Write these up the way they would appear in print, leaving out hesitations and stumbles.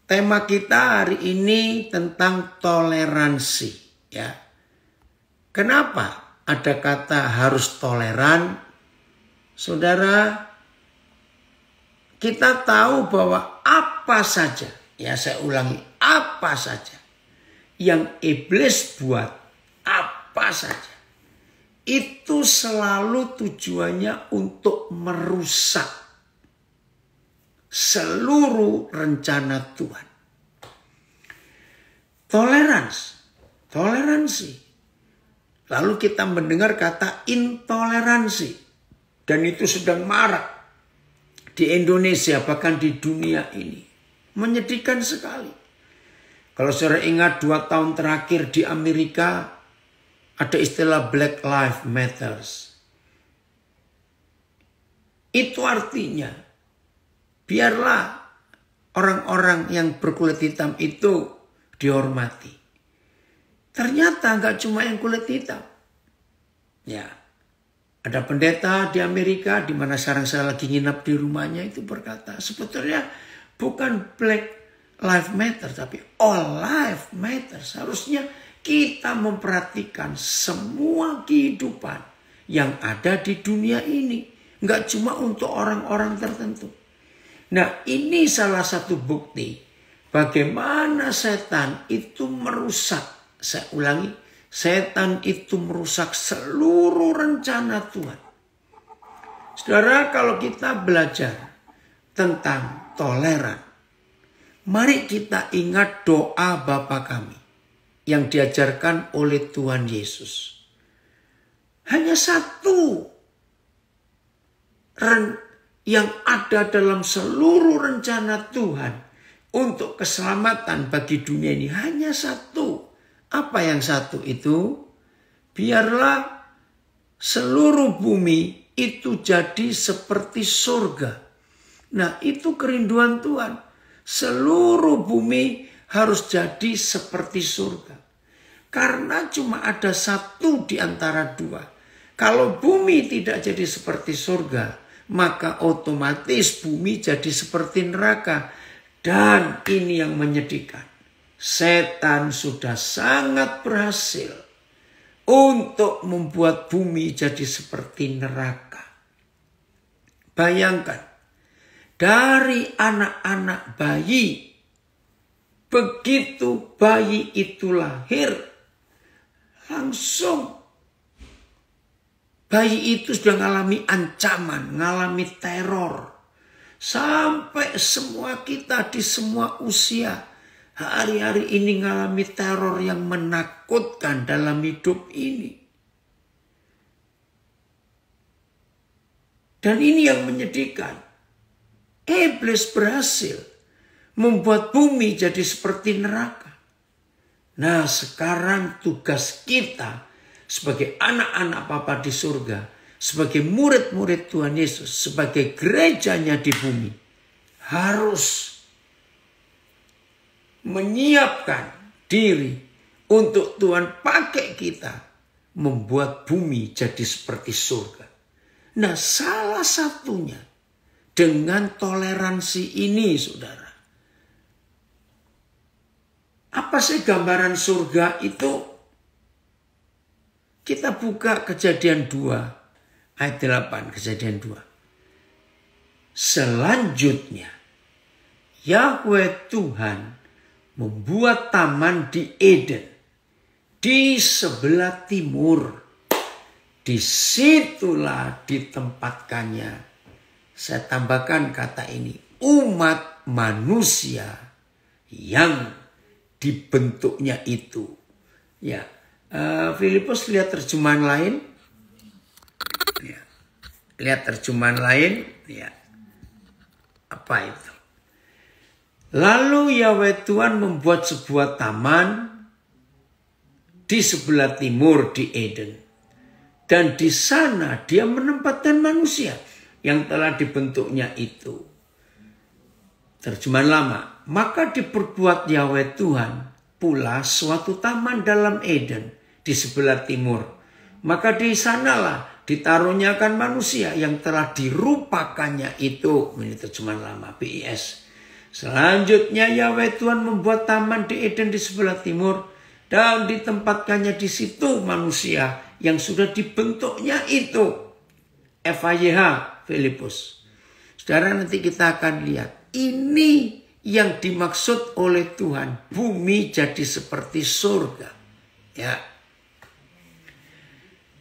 tema kita hari ini tentang toleransi, ya. Kenapa ada kata harus toleran? Saudara, kita tahu bahwa apa saja, ya saya ulangi, apa saja yang iblis buat, apa saja, itu selalu tujuannya untuk merusak seluruh rencana Tuhan. Toleransi. Lalu kita mendengar kata intoleransi. Dan itu sedang marak di Indonesia, bahkan di dunia ini. Menyedihkan sekali. Kalau saudara ingat 2 tahun terakhir di Amerika, ada istilah Black Lives Matter. Itu artinya, biarlah orang-orang yang berkulit hitam itu dihormati. Ternyata nggak cuma yang kulit hitam. Ya, ada pendeta di Amerika, di mana sekarang saya lagi nginap di rumahnya, itu berkata, sebetulnya bukan Black Lives Matter, tapi All Lives Matter. Harusnya kita memperhatikan semua kehidupan yang ada di dunia ini. Nggak cuma untuk orang-orang tertentu. Nah, ini salah satu bukti bagaimana setan itu merusak. Saya ulangi, setan itu merusak seluruh rencana Tuhan. Saudara, kalau kita belajar tentang toleran, mari kita ingat doa Bapa kami yang diajarkan oleh Tuhan Yesus. Hanya satu yang ada dalam seluruh rencana Tuhan untuk keselamatan bagi dunia ini. Hanya satu. Apa yang satu itu? Biarlah seluruh bumi itu jadi seperti surga. Nah, itu kerinduan Tuhan. Seluruh bumi harus jadi seperti surga. Karena cuma ada satu di antara dua. Kalau bumi tidak jadi seperti surga, maka otomatis bumi jadi seperti neraka. Dan ini yang menyedihkan. Setan sudah sangat berhasil untuk membuat bumi jadi seperti neraka. Bayangkan, dari anak-anak bayi, begitu bayi itu lahir, langsung bayi itu sudah mengalami ancaman, mengalami teror. Sampai semua kita di semua usia hari-hari ini mengalami teror yang menakutkan dalam hidup ini. Dan ini yang menyedihkan. Iblis berhasil membuat bumi jadi seperti neraka. Nah, sekarang tugas kita sebagai anak-anak Bapa di surga, sebagai murid-murid Tuhan Yesus, sebagai gerejanya di bumi, harus menyiapkan diri untuk Tuhan pakai kita membuat bumi jadi seperti surga. Nah, salah satunya dengan toleransi ini, saudara. Apa sih gambaran surga itu? Kita buka Kejadian 2 ayat 8, Kejadian 2. Selanjutnya, Yahweh Tuhan membuat taman di Eden, di sebelah timur. Disitulah ditempatkannya. Saya tambahkan kata ini, umat manusia yang dibentuknya itu. Ya, Filipus lihat terjemahan lain. Ya, lihat terjemahan lain. Ya, apa itu? Lalu Yahweh Tuhan membuat sebuah taman di sebelah timur di Eden. Dan di sana dia menempatkan manusia yang telah dibentuknya itu. Terjemahan lama. Maka diperbuat Yahweh Tuhan pula suatu taman dalam Eden di sebelah timur. Maka di sanalah ditaruhnya manusia yang telah dirupakannya itu. Ini terjemahan lama BIS. Selanjutnya Yahweh Tuhan membuat taman di Eden di sebelah timur dan ditempatkannya di situ manusia yang sudah dibentuknya itu. FAYH Filipus. Saudara, nanti kita akan lihat. Ini yang dimaksud oleh Tuhan. Bumi jadi seperti surga. Ya.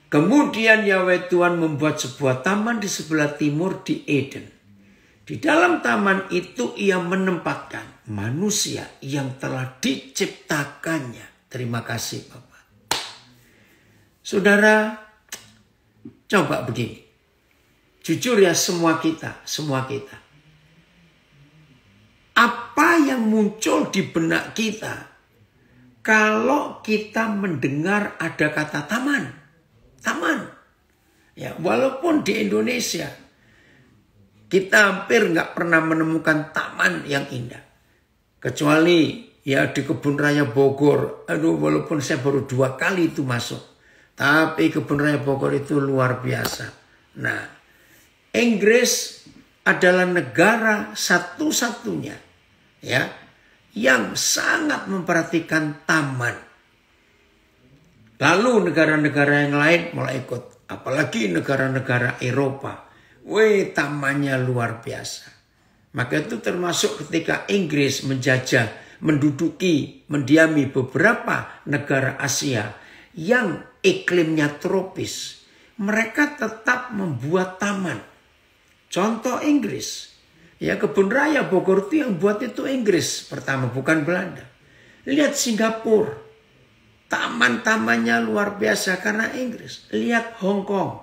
Kemudian Yahweh Tuhan membuat sebuah taman di sebelah timur di Eden. Di dalam taman itu ia menempatkan manusia yang telah diciptakannya. Terima kasih Bapak. Saudara, coba begini. Jujur ya semua kita. Apa yang muncul di benak kita kalau kita mendengar ada kata taman? Taman. Ya, walaupun di Indonesia kita hampir nggak pernah menemukan taman yang indah. Kecuali ya di Kebun Raya Bogor. Aduh, walaupun saya baru 2 kali itu masuk. Tapi Kebun Raya Bogor itu luar biasa. Nah, Inggris adalah negara satu-satunya ya yang sangat memperhatikan taman. Lalu negara-negara yang lain mulai ikut. Apalagi negara-negara Eropa. Wih, tamannya luar biasa. Maka itu termasuk ketika Inggris menjajah, menduduki, mendiami beberapa negara Asia yang iklimnya tropis. Mereka tetap membuat taman. Contoh Inggris. Ya, Kebun Raya Bogor itu yang buat itu Inggris pertama, bukan Belanda. Lihat Singapura. Taman-tamannya luar biasa karena Inggris. Lihat Hong Kong.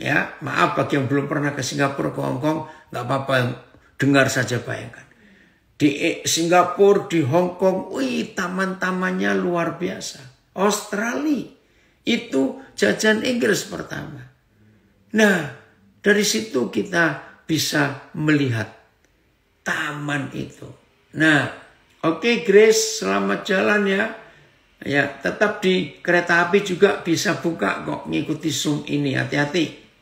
Ya, maaf bagi yang belum pernah ke Singapura, ke Hong Kong, nggak apa-apa, dengar saja bayangkan. Di Singapura, di Hong Kong, wih, taman-tamannya luar biasa. Australia itu jajan Inggris pertama. Nah, dari situ kita bisa melihat taman itu. Nah, oke Grace, selamat jalan ya. Ya, tetap di kereta api juga bisa buka kok ngikuti Zoom ini, hati-hati.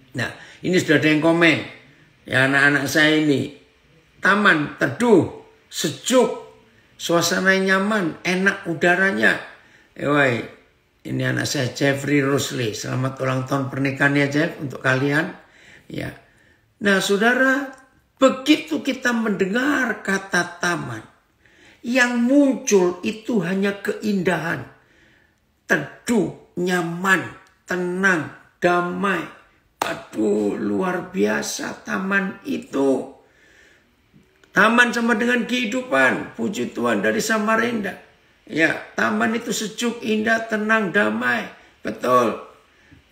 Nah, ini sudah ada yang komen. Ya, anak-anak saya ini. Taman, teduh, sejuk, suasana yang nyaman, enak udaranya. Ini anak saya Jeffrey Rosley. Selamat ulang tahun pernikahan ya Jeff untuk kalian. Ya. Nah, saudara, begitu kita mendengar kata taman, yang muncul itu hanya keindahan. Teduh, nyaman, tenang, damai. Aduh, luar biasa taman itu. Taman sama dengan kehidupan. Puji Tuhan dari Samarinda. Ya, taman itu sejuk, indah, tenang, damai. Betul.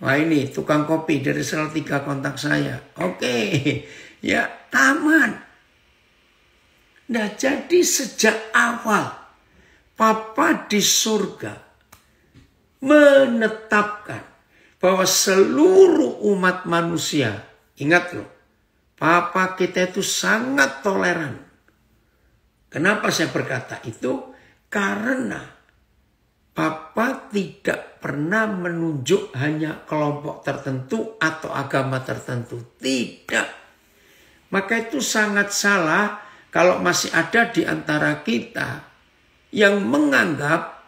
Wah, ini tukang kopi dari Salatiga kontak saya. Oke. Ya, taman. Nah, jadi sejak awal Papa di surga menetapkan bahwa seluruh umat manusia, ingat loh, Papa kita itu sangat toleran. Kenapa saya berkata itu? Karena Papa tidak pernah menunjuk hanya kelompok tertentu atau agama tertentu. Tidak. Maka itu sangat salah kalau masih ada di antara kita yang menganggap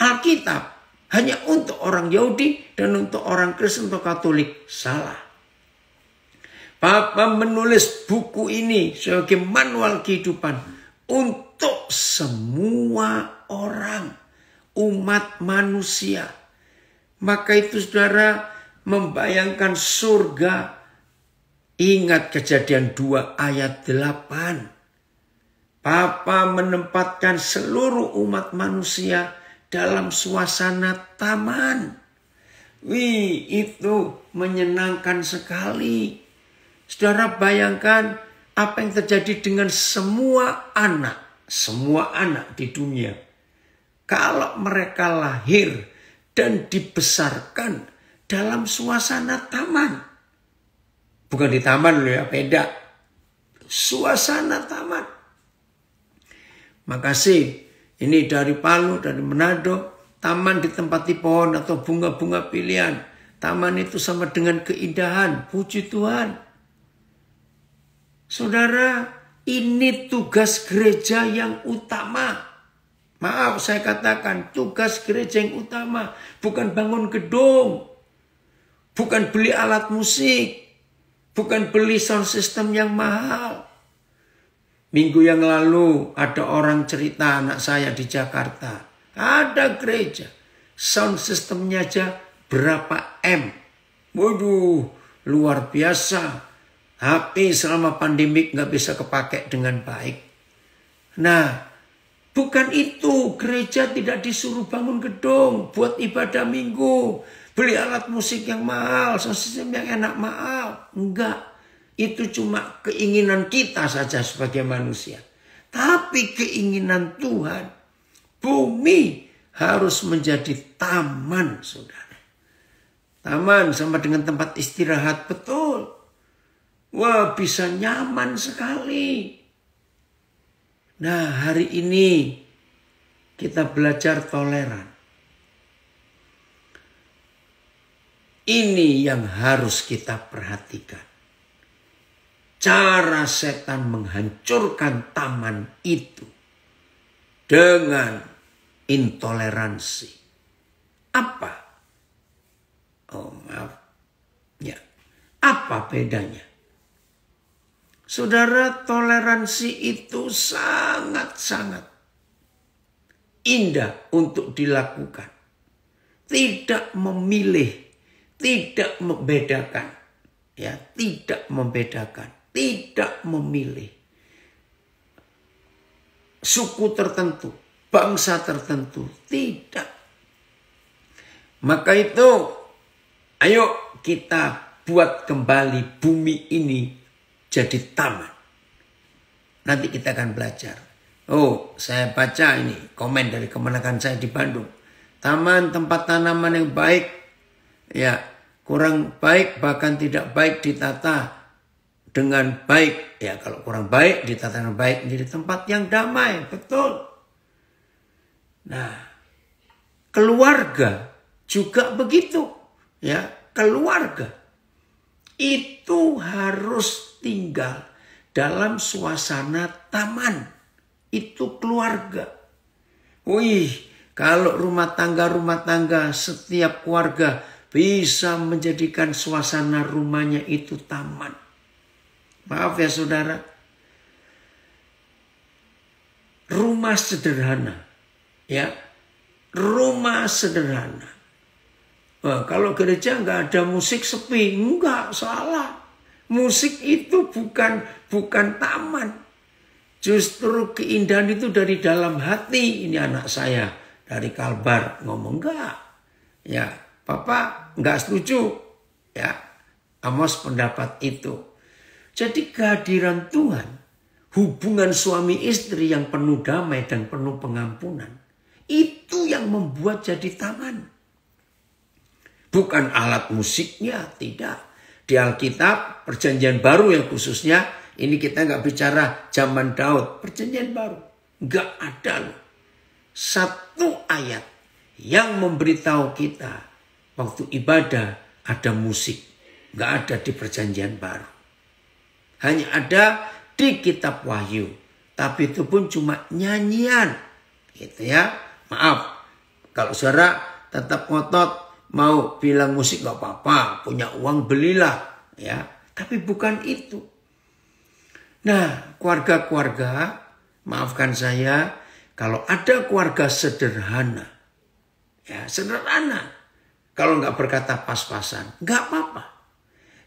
Alkitab hanya untuk orang Yahudi dan untuk orang Kristen atau Katolik. Salah. Papa menulis buku ini sebagai manual kehidupan untuk semua orang, umat manusia. Maka itu saudara membayangkan surga. Ingat Kejadian 2 ayat 8. Papa menempatkan seluruh umat manusia dalam suasana taman. Wih, itu menyenangkan sekali. Saudara bayangkan apa yang terjadi dengan semua anak di dunia. Kalau mereka lahir dan dibesarkan dalam suasana taman. Bukan di taman loh ya, beda. Suasana taman. Makasih. Ini dari Palu, dari Manado. Taman ditempati pohon atau bunga-bunga pilihan. Taman itu sama dengan keindahan. Puji Tuhan. Saudara, ini tugas gereja yang utama. Maaf saya katakan, tugas gereja yang utama. Bukan bangun gedung. Bukan beli alat musik. Bukan beli sound system yang mahal. Minggu yang lalu ada orang cerita, anak saya di Jakarta. Ada gereja. Sound systemnya aja berapa M. Waduh, luar biasa. HP selama pandemik nggak bisa kepake dengan baik. Nah, bukan itu. Gereja tidak disuruh bangun gedung buat ibadah minggu. Beli alat musik yang mahal, sound system yang enak mahal. Enggak. Itu cuma keinginan kita saja sebagai manusia. Tapi keinginan Tuhan, bumi harus menjadi taman, saudara. Taman sama dengan tempat istirahat, betul. Wah, bisa nyaman sekali. Nah, hari ini kita belajar toleran. Ini yang harus kita perhatikan. Cara setan menghancurkan taman itu dengan intoleransi. Apa? Oh, maaf. Ya. Apa bedanya? Saudara, toleransi itu sangat-sangat indah untuk dilakukan. Tidak memilih, tidak membedakan. Ya, tidak membedakan. Tidak memilih suku tertentu, bangsa tertentu, tidak. Maka itu, ayo kita buat kembali bumi ini jadi taman. Nanti kita akan belajar. Oh, saya baca ini komen dari kemenakan saya di Bandung. Taman tempat tanaman yang baik, ya kurang baik bahkan tidak baik ditata dengan baik. Ya kalau kurang baik ditata dengan baik menjadi tempat yang damai. Betul. Nah, keluarga juga begitu. Ya, keluarga itu harus tinggal dalam suasana taman. Itu keluarga. Wih, kalau rumah tangga setiap keluarga bisa menjadikan suasana rumahnya itu taman. Maaf ya saudara, rumah sederhana, ya, rumah sederhana. Nah, kalau gereja nggak ada musik sepi, enggak, salah. Musik itu bukan taman. Justru keindahan itu dari dalam hati. Ini anak saya dari Kalbar ngomong enggak, ya, Papa nggak setuju, ya, Amos pendapat itu. Jadi kehadiran Tuhan, hubungan suami istri yang penuh damai dan penuh pengampunan, itu yang membuat jadi taman. Bukan alat musiknya, tidak. Di Alkitab, perjanjian baru yang khususnya, ini kita nggak bicara zaman Daud, perjanjian baru. Nggak ada loh. Satu ayat yang memberitahu kita waktu ibadah ada musik. Nggak ada di perjanjian baru. Hanya ada di kitab Wahyu. Tapi itu pun cuma nyanyian. Gitu ya. Maaf. Kalau saudara tetap ngotot mau bilang musik gak apa-apa. Punya uang belilah. Ya. Tapi bukan itu. Nah, keluarga-keluarga, maafkan saya. Kalau ada keluarga sederhana. Ya, sederhana. Kalau nggak berkata pas-pasan. Nggak apa-apa.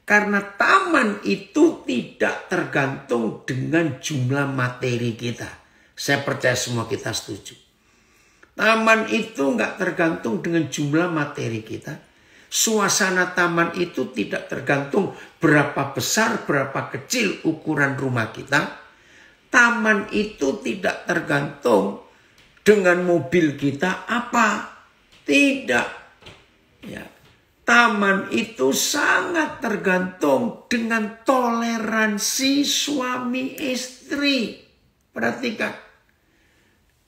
Karena taman itu tidak tergantung dengan jumlah materi kita. Saya percaya semua kita setuju. Taman itu nggak tergantung dengan jumlah materi kita. Suasana taman itu tidak tergantung berapa besar, berapa kecil ukuran rumah kita. Taman itu tidak tergantung dengan mobil kita apa. Tidak. Ya. Taman itu sangat tergantung dengan toleransi suami istri. Perhatikan.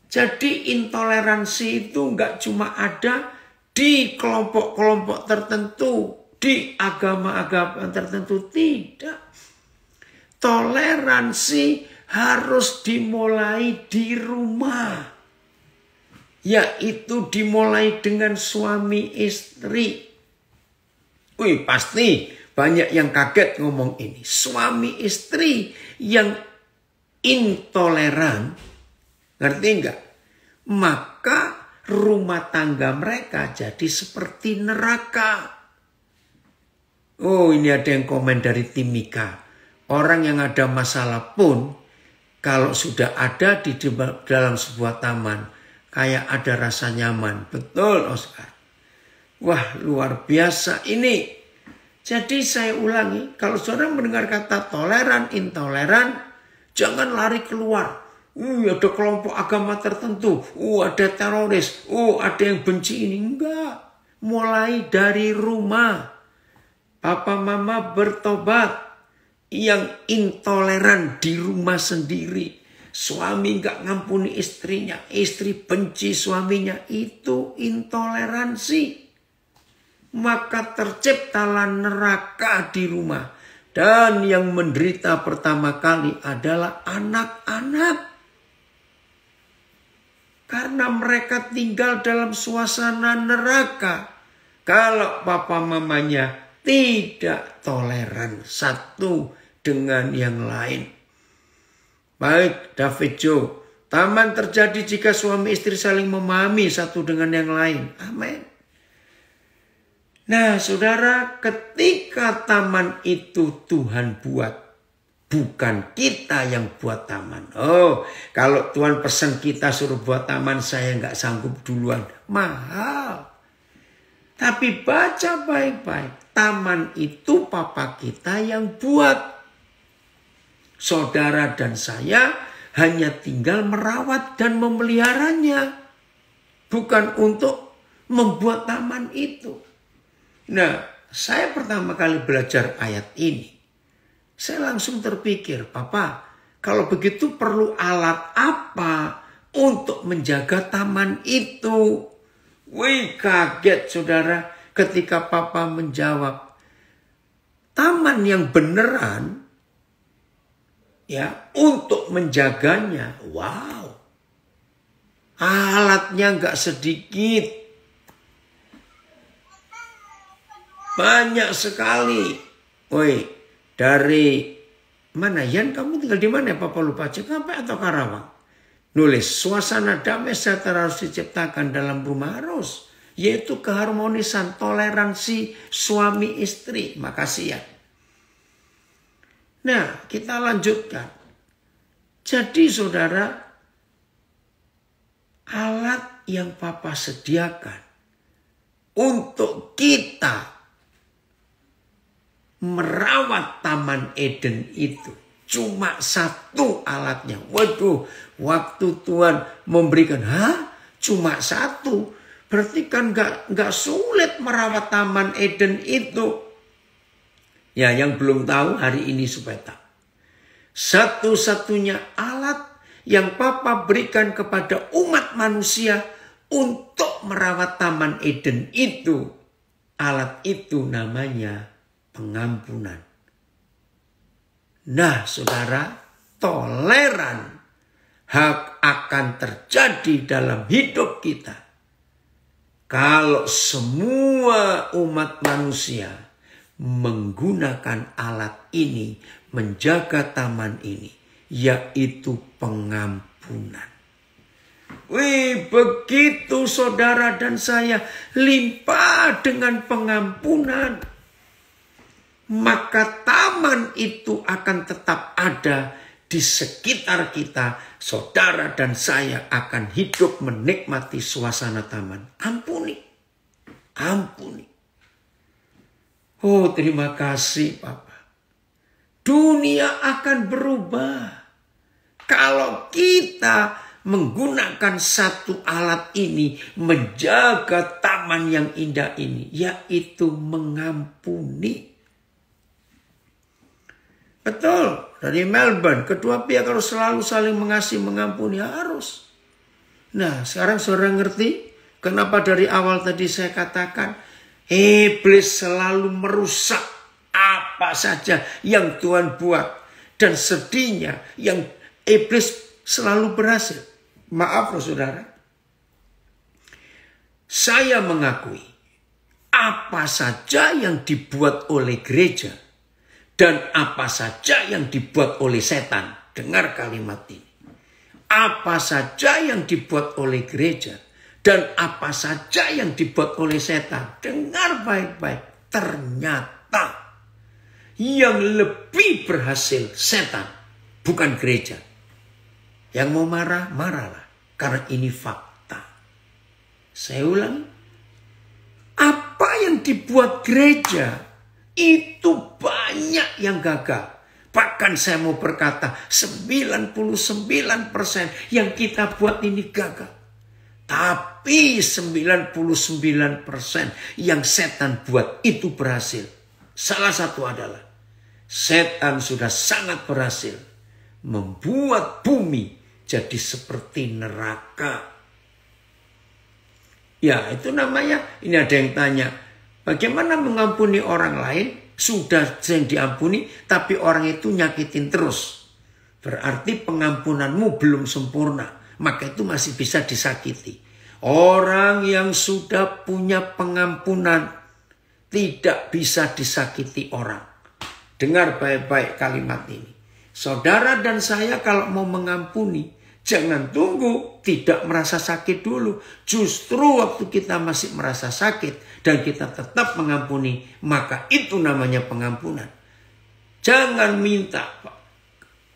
Jadi intoleransi itu nggak cuma ada di kelompok-kelompok tertentu, di agama-agama tertentu. Tidak. toleransi harus dimulai di rumah. Yaitu dimulai dengan suami istri. Wih, pasti banyak yang kaget ngomong ini. Suami istri yang intoleran, ngerti enggak? Maka rumah tangga mereka jadi seperti neraka. Oh, ini ada yang komen dari Timika. Orang yang ada masalah pun, kalau sudah ada di dalam sebuah taman, kayak ada rasa nyaman. Betul, Oscar. Wah, luar biasa ini. Jadi saya ulangi, kalau saudara mendengar kata toleran, intoleran, jangan lari keluar. Ada kelompok agama tertentu. Ada teroris. Ada yang benci ini. Enggak. Mulai dari rumah. Papa mama bertobat. Yang intoleran di rumah sendiri. Suami enggak ngampuni istrinya. Istri benci suaminya. Itu intoleransi. Maka terciptalah neraka di rumah. Dan yang menderita pertama kali adalah anak-anak. Karena mereka tinggal dalam suasana neraka. Kalau papa mamanya tidak toleran satu dengan yang lain. Baik, David Joe. Taman terjadi jika suami istri saling memahami satu dengan yang lain. Amin. Nah, saudara, ketika taman itu Tuhan buat. Bukan kita yang buat taman. Oh, kalau Tuhan pesan kita suruh buat taman, saya nggak sanggup duluan. Mahal. Tapi baca baik-baik. Taman itu papa kita yang buat. Saudara dan saya hanya tinggal merawat dan memeliharanya. Bukan untuk membuat taman itu. Nah, saya pertama kali belajar ayat ini. Saya langsung terpikir, Papa, kalau begitu perlu alat apa untuk menjaga taman itu? Wih, kaget saudara ketika Papa menjawab. Taman yang beneran, ya, untuk menjaganya, wow. Alatnya nggak sedikit. Banyak sekali. Woi. Dari mana? Yan, kamu tinggal di mana? Papa lupa. Cikampek atau Karawang? Nulis, suasana damai sejahtera harus diciptakan dalam rumah harus. Yaitu keharmonisan, toleransi suami istri. Makasih ya. Nah, kita lanjutkan. Jadi saudara, alat yang Papa sediakan untuk kita merawat Taman Eden itu cuma satu alatnya. Waduh, waktu Tuhan memberikan, cuma satu. Berarti kan gak sulit merawat Taman Eden itu. Ya, yang belum tahu hari ini supaya tahu. Satu-satunya alat yang Papa berikan kepada umat manusia untuk merawat Taman Eden itu. Alat itu namanya pengampunan. Nah, saudara, toleran akan terjadi dalam hidup kita. Kalau semua umat manusia menggunakan alat ini, menjaga taman ini, yaitu pengampunan. Wih, begitu saudara dan saya limpah dengan pengampunan. Maka taman itu akan tetap ada di sekitar kita. Saudara dan saya akan hidup menikmati suasana taman. Ampuni. Ampuni. Oh, terima kasih Papa. Dunia akan berubah. Kalau kita menggunakan satu alat ini. Menjaga taman yang indah ini. Yaitu mengampuni. Betul, dari Melbourne. Kedua pihak harus selalu saling mengasihi, mengampuni, harus. Nah, sekarang saudara ngerti kenapa dari awal tadi saya katakan iblis selalu merusak apa saja yang Tuhan buat. Dan sedihnya yang iblis selalu berhasil. Maaf loh saudara. Saya mengakui apa saja yang dibuat oleh gereja dan apa saja yang dibuat oleh setan. Dengar kalimat ini. Apa saja yang dibuat oleh gereja dan apa saja yang dibuat oleh setan. Dengar baik-baik. Ternyata yang lebih berhasil setan, bukan gereja. Yang mau marah, marahlah. Karena ini fakta. Saya ulangi. Apa yang dibuat gereja, itu banyak yang gagal. Bahkan saya mau berkata, 99% yang kita buat ini gagal. Tapi 99% yang setan buat itu berhasil. Salah satu adalah setan sudah sangat berhasil membuat bumi jadi seperti neraka. Ya, itu namanya, ini ada yang tanya, bagaimana mengampuni orang lain? Sudah yang diampuni, tapi orang itu nyakitin terus. Berarti pengampunanmu belum sempurna, maka itu masih bisa disakiti. Orang yang sudah punya pengampunan tidak bisa disakiti orang. Dengar baik-baik kalimat ini. Saudara dan saya kalau mau mengampuni, jangan tunggu tidak merasa sakit dulu. Justru waktu kita masih merasa sakit dan kita tetap mengampuni, maka itu namanya pengampunan. Jangan minta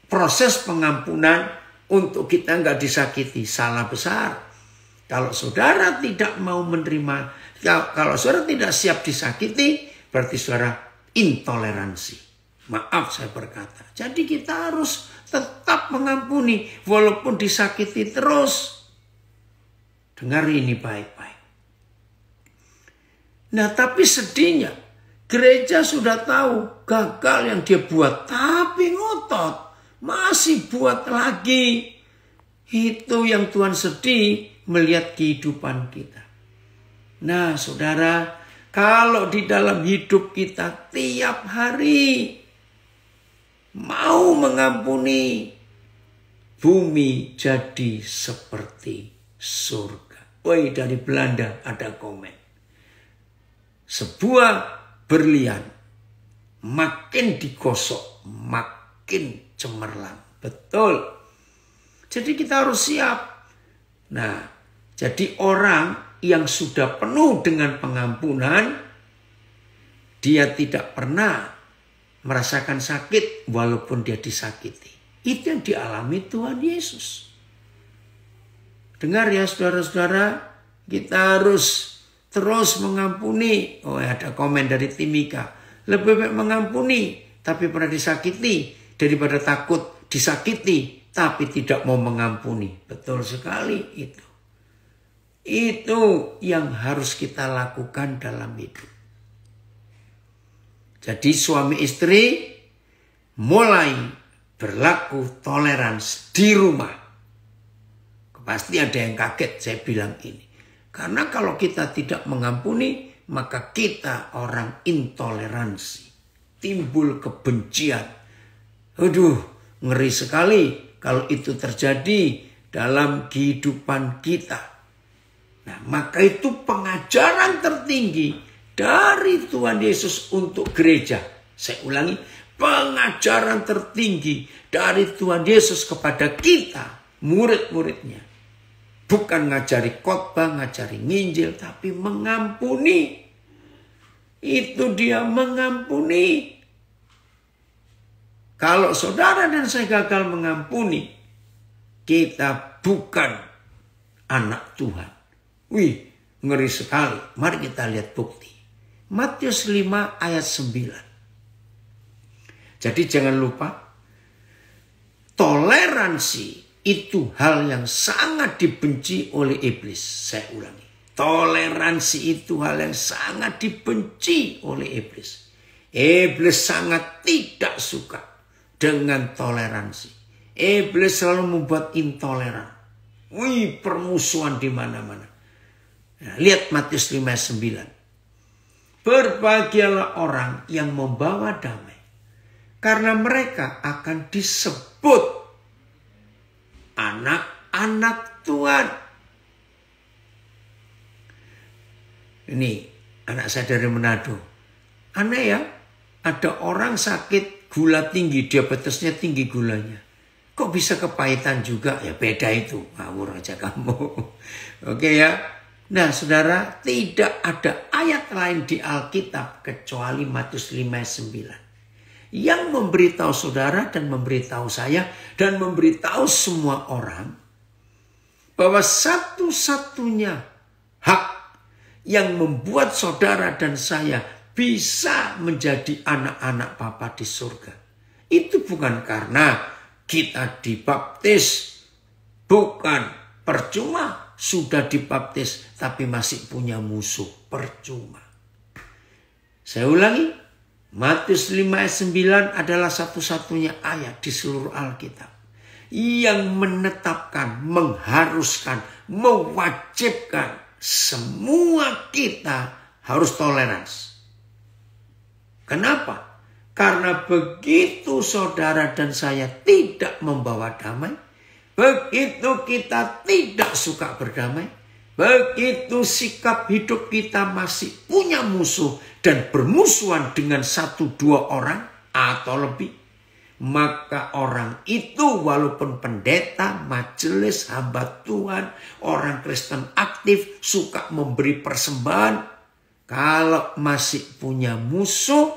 proses pengampunan untuk kita nggak disakiti. Salah besar. Kalau saudara tidak mau menerima, kalau saudara tidak siap disakiti, berarti saudara intoleransi. Maaf saya berkata. Jadi kita harus tetap mengampuni walaupun disakiti terus. Dengar ini baik-baik. Nah tapi sedihnya gereja sudah tahu gagal yang dia buat. Tapi ngotot. Masih buat lagi. Itu yang Tuhan sedih melihat kehidupan kita. Nah saudara, kalau di dalam hidup kita tiap hari mau mengampuni, bumi jadi seperti surga. Woi, dari Belanda ada komen. Sebuah berlian makin digosok, makin cemerlang. Betul. Jadi kita harus siap. Nah, jadi orang yang sudah penuh dengan pengampunan, dia tidak pernah merasakan sakit walaupun dia disakiti. Itu yang dialami Tuhan Yesus. Dengar ya saudara-saudara, kita harus terus mengampuni. Oh ada komen dari Timika. Lebih baik mengampuni tapi pernah disakiti daripada takut disakiti tapi tidak mau mengampuni. Betul sekali itu. Itu yang harus kita lakukan dalam hidup. Jadi suami istri mulai berlaku toleransi di rumah. Pasti ada yang kaget saya bilang ini. Karena kalau kita tidak mengampuni, maka kita orang intoleransi. Timbul kebencian. Aduh, ngeri sekali kalau itu terjadi dalam kehidupan kita. Nah, maka itu pengajaran tertinggi dari Tuhan Yesus untuk gereja. Saya ulangi, pengajaran tertinggi dari Tuhan Yesus kepada kita, murid-muridnya. Bukan ngajari khotbah, ngajari nginjil, tapi mengampuni. Itu dia mengampuni. Kalau saudara dan saya gagal mengampuni, kita bukan anak Tuhan. Wih, ngeri sekali. Mari kita lihat bukti. Matius 5 ayat 9. Jadi jangan lupa, toleransi itu hal yang sangat dibenci oleh iblis. Saya ulangi. Toleransi itu hal yang sangat dibenci oleh iblis. Iblis sangat tidak suka dengan toleransi. Iblis selalu membuat intoleran. Wih, permusuhan di mana-mana. Nah, lihat Matius 5 ayat 9. Berbahagialah orang yang membawa damai, Karena mereka akan disebut anak-anak Tuhan. Ini anak saya dari Manado. Aneh ya, ada orang sakit gula tinggi, diabetesnya tinggi gulanya. Kok bisa kepahitan juga? Ya beda itu, ngawur aja kamu. Oke ya. Nah saudara, tidak ada ayat lain di Alkitab kecuali Matius 5 ayat 9. Yang memberitahu saudara dan memberitahu saya dan memberitahu semua orang bahwa satu-satunya hak yang membuat saudara dan saya bisa menjadi anak-anak Bapa di surga. Itu bukan karena kita dibaptis. Bukan percuma sudah dibaptis tapi masih punya musuh. Percuma. Saya ulangi. Matius 5 ayat 9 adalah satu-satunya ayat di seluruh Alkitab yang menetapkan, mengharuskan, mewajibkan semua kita harus toleransi. Kenapa? Karena begitu saudara dan saya tidak membawa damai, begitu kita tidak suka berdamai, begitu sikap hidup kita masih punya musuh dan bermusuhan dengan 1-2 orang atau lebih, maka orang itu walaupun pendeta, majelis, hamba Tuhan, orang Kristen aktif, suka memberi persembahan, kalau masih punya musuh,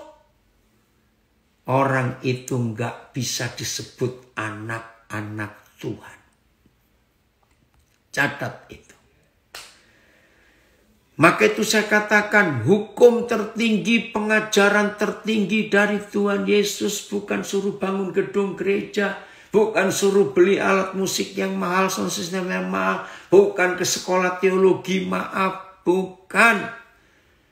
orang itu nggak bisa disebut anak-anak Tuhan. Catat itu. Maka itu saya katakan hukum tertinggi, pengajaran tertinggi dari Tuhan Yesus bukan suruh bangun gedung gereja, bukan suruh beli alat musik yang mahal, sound system yang mahal, bukan ke sekolah teologi, maaf, bukan.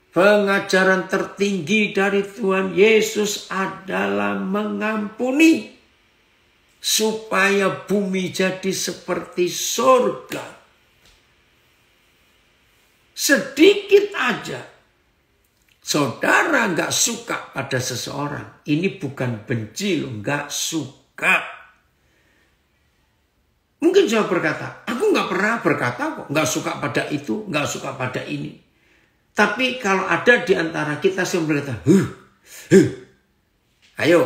Pengajaran tertinggi dari Tuhan Yesus adalah mengampuni supaya bumi jadi seperti surga. Sedikit aja saudara nggak suka pada seseorang, ini bukan benci loh, nggak suka. Mungkin saya berkata, aku nggak pernah berkata kok nggak suka pada itu, nggak suka pada ini. Tapi kalau ada di antara kita yang berkata, ayo,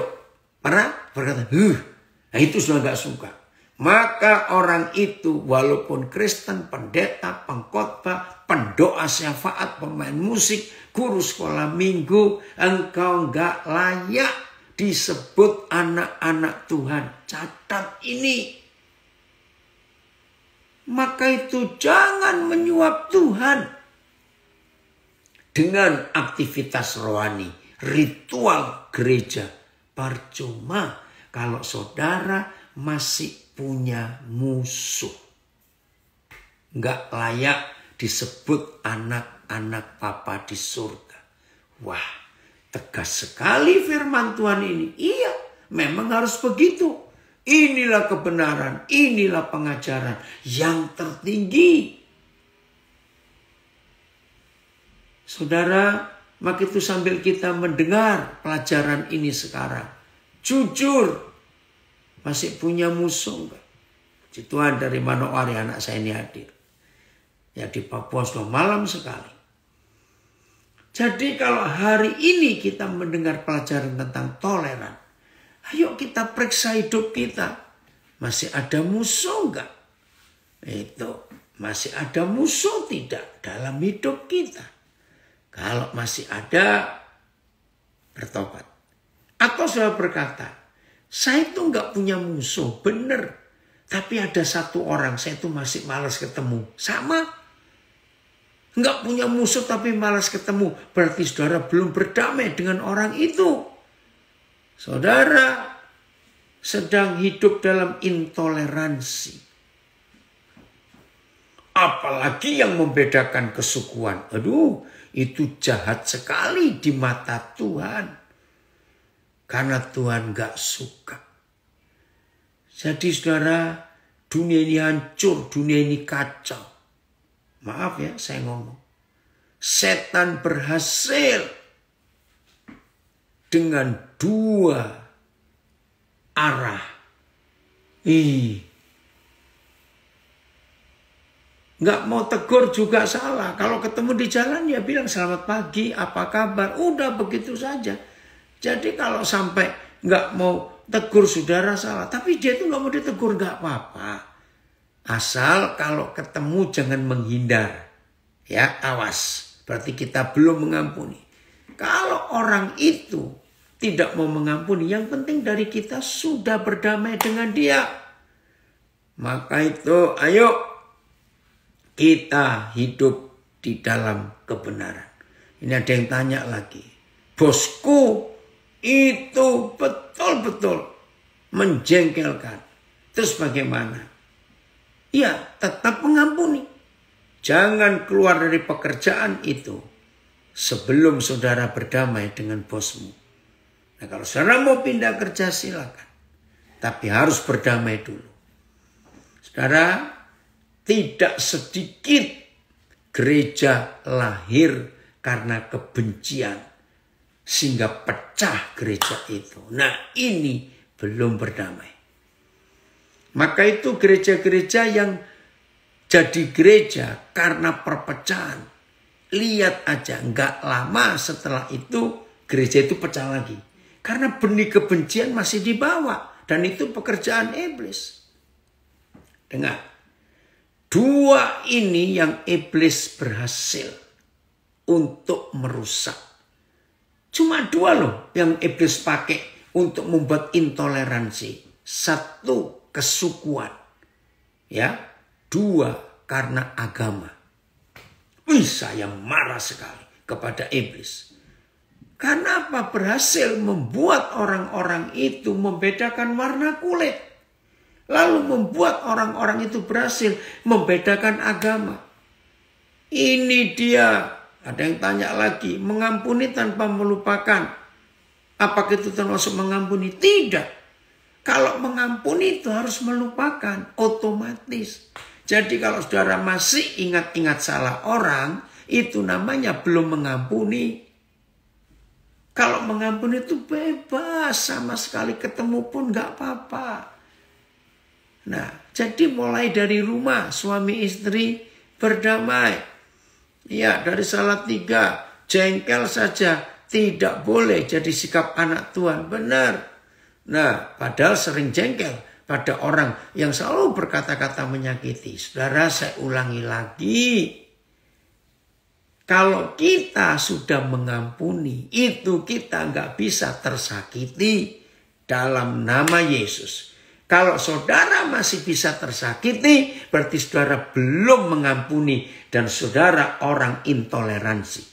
pernah berkata, nah itu sudah nggak suka. Maka orang itu walaupun Kristen, pendeta, pengkhotbah, pendoa syafaat, pemain musik, guru sekolah minggu, engkau nggak layak disebut anak-anak Tuhan. Catat ini. Maka itu jangan menyuap Tuhan dengan aktivitas rohani, ritual gereja. Percuma kalau saudara masih punya musuh. Nggak layak disebut anak-anak Bapa di surga. Wah, tegas sekali firman Tuhan ini. Iya, memang harus begitu. Inilah kebenaran, inilah pengajaran yang tertinggi. Saudara, maka itu sambil kita mendengar pelajaran ini sekarang, jujur, masih punya musuh enggak? Puji Tuhan dari Manokwari anak saya ini hadir. Ya di Papua sudah malam sekali. Jadi kalau hari ini kita mendengar pelajaran tentang toleran, ayo kita periksa hidup kita. Masih ada musuh enggak? Itu masih ada musuh tidak dalam hidup kita? Kalau masih ada, bertobat. Atau saya berkata, saya itu nggak punya musuh, bener. Tapi ada satu orang, saya itu masih malas ketemu. Sama. Nggak punya musuh tapi malas ketemu. Berarti saudara belum berdamai dengan orang itu. Saudara sedang hidup dalam intoleransi. Apalagi yang membedakan kesukuan. Aduh, itu jahat sekali di mata Tuhan. Karena Tuhan gak suka. Jadi saudara, dunia ini hancur, dunia ini kacau. Maaf ya saya ngomong. Setan berhasil dengan 2 arah. Nggak mau tegur juga salah. Kalau ketemu di jalan ya bilang selamat pagi, apa kabar. Udah begitu saja. Jadi kalau sampai nggak mau tegur saudara salah. Tapi dia itu nggak mau ditegur, nggak apa-apa. Asal kalau ketemu jangan menghindar. Ya, awas. Berarti kita belum mengampuni. Kalau orang itu tidak mau mengampuni, yang penting dari kita sudah berdamai dengan dia. Maka itu ayo kita hidup di dalam kebenaran. Ini ada yang tanya lagi. Bosku itu betul-betul menjengkelkan. Terus bagaimana? Ya, tetap mengampuni. Jangan keluar dari pekerjaan itu sebelum saudara berdamai dengan bosmu. Nah, kalau saudara mau pindah kerja silakan. Tapi harus berdamai dulu. Saudara, tidak sedikit gereja lahir karena kebencian. Sehingga pecah gereja itu. Nah, ini belum berdamai. Maka itu gereja-gereja yang jadi gereja karena perpecahan. Lihat aja, nggak lama setelah itu gereja itu pecah lagi. Karena benih kebencian masih dibawa. Dan itu pekerjaan iblis. Dengar. Dua ini yang iblis berhasil untuk merusak. Cuma dua loh yang iblis pakai untuk membuat intoleransi. Satu, kesukuan. Ya. Dua, karena agama. Saya marah sekali kepada iblis. Karena apa? Berhasil membuat orang-orang itu membedakan warna kulit. Lalu membuat orang-orang itu berhasil membedakan agama. Ini dia. Ada yang tanya lagi. Mengampuni tanpa melupakan. Apakah itu termasuk mengampuni? Tidak. Kalau mengampuni itu harus melupakan. Otomatis. Jadi kalau saudara masih ingat-ingat salah orang, itu namanya belum mengampuni. Kalau mengampuni itu bebas, sama sekali ketemu pun gak apa-apa. Nah, jadi mulai dari rumah, suami istri berdamai. Ya, dari Salatiga, jengkel saja, tidak boleh jadi sikap anak Tuhan, benar. Nah, padahal sering jengkel pada orang yang selalu berkata-kata menyakiti. Saudara, saya ulangi lagi. Kalau kita sudah mengampuni, itu kita nggak bisa tersakiti dalam nama Yesus. Kalau saudara masih bisa tersakiti, berarti saudara belum mengampuni dan saudara orang intoleransi.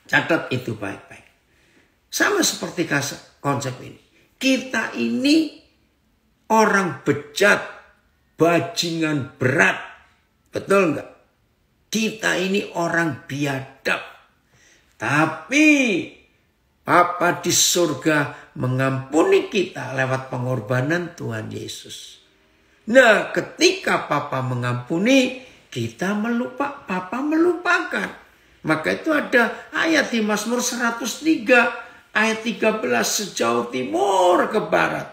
Catat itu baik-baik. Sama seperti konsep ini. Kita ini orang bejat, bajingan berat. Betul enggak? Kita ini orang biadab. Tapi Bapa di surga mengampuni kita lewat pengorbanan Tuhan Yesus. Nah, ketika Papa mengampuni, kita Papa melupakan. Maka itu ada ayat di Mazmur 103, ayat 13, sejauh timur ke barat.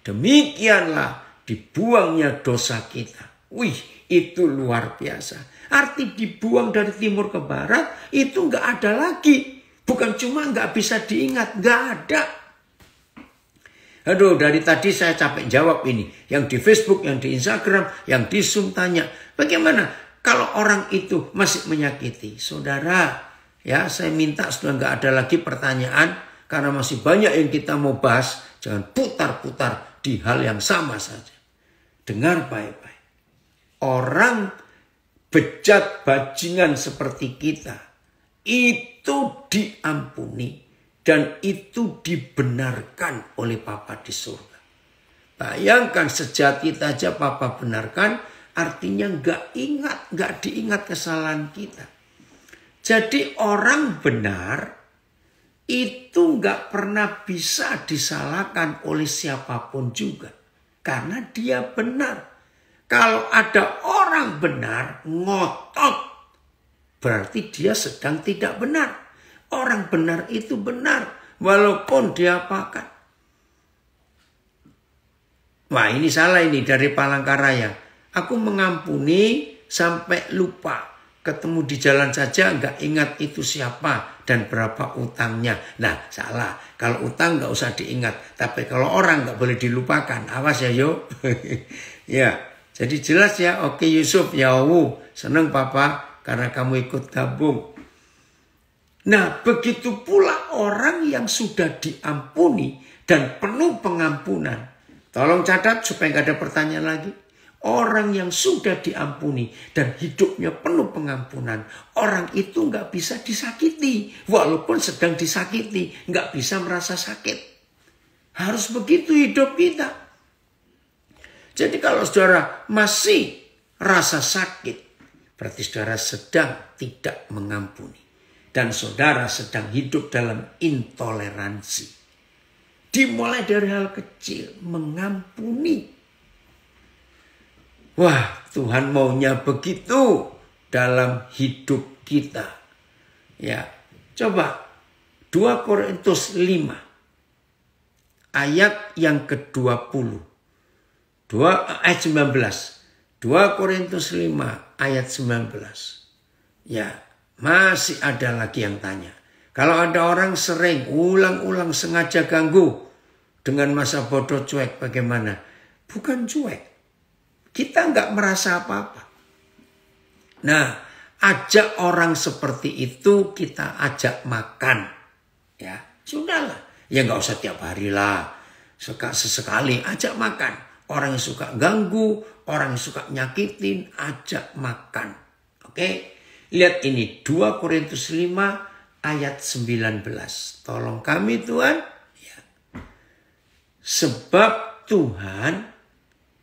Demikianlah dibuangnya dosa kita. Itu luar biasa. Arti dibuang dari timur ke barat itu nggak ada lagi. Bukan cuma nggak bisa diingat, nggak ada. Aduh, dari tadi saya capek jawab ini. Yang di Facebook, yang di Instagram, yang di Zoom tanya. Bagaimana kalau orang itu masih menyakiti? Saudara, ya saya minta sudah nggak ada lagi pertanyaan. Karena masih banyak yang kita mau bahas. Jangan putar-putar di hal yang sama saja. Dengar baik-baik. Orang bejat bajingan seperti kita itu diampuni dan itu dibenarkan oleh Bapa di surga. Bayangkan sejati saja Bapa benarkan, artinya nggak diingat kesalahan kita. Jadi orang benar itu nggak pernah bisa disalahkan oleh siapapun juga. Karena dia benar. Kalau ada orang benar ngotot, berarti dia sedang tidak benar. Orang benar itu benar, walaupun diapakan. Wah, ini salah ini dari Palangkaraya. Aku mengampuni sampai lupa. Ketemu di jalan saja nggak ingat itu siapa dan berapa utangnya. Nah, salah. Kalau utang nggak usah diingat. Tapi kalau orang nggak boleh dilupakan. Awas ya, yo. Ya, jadi jelas ya. Oke Yusuf, ya senang papa karena kamu ikut gabung. Nah, begitu pula orang yang sudah diampuni dan penuh pengampunan. Tolong catat supaya nggak ada pertanyaan lagi. Orang yang sudah diampuni dan hidupnya penuh pengampunan. Orang itu nggak bisa disakiti. Walaupun sedang disakiti, nggak bisa merasa sakit. Harus begitu hidup kita. Jadi kalau saudara masih rasa sakit, berarti saudara sedang tidak mengampuni. Dan saudara sedang hidup dalam intoleransi. Dimulai dari hal kecil, mengampuni. Wah, Tuhan maunya begitu dalam hidup kita. Ya, coba 2 Korintus 5 ayat yang ke-20. Ayat 19. 2 Korintus 5 ayat 19. Ya, masih ada lagi yang tanya. Kalau ada orang sering ulang-ulang sengaja ganggu dengan masa bodoh cuek, bagaimana? Bukan cuek. Kita nggak merasa apa-apa. Nah, ajak orang seperti itu kita ajak makan. Ya, sudahlah. Ya nggak usah tiap hari lah. Sesekali ajak makan. Orang yang suka ganggu, orang yang suka nyakitin, ajak makan. Oke? Lihat ini 2 Korintus 5 ayat 19. Tolong kami Tuhan. Ya. Sebab Tuhan,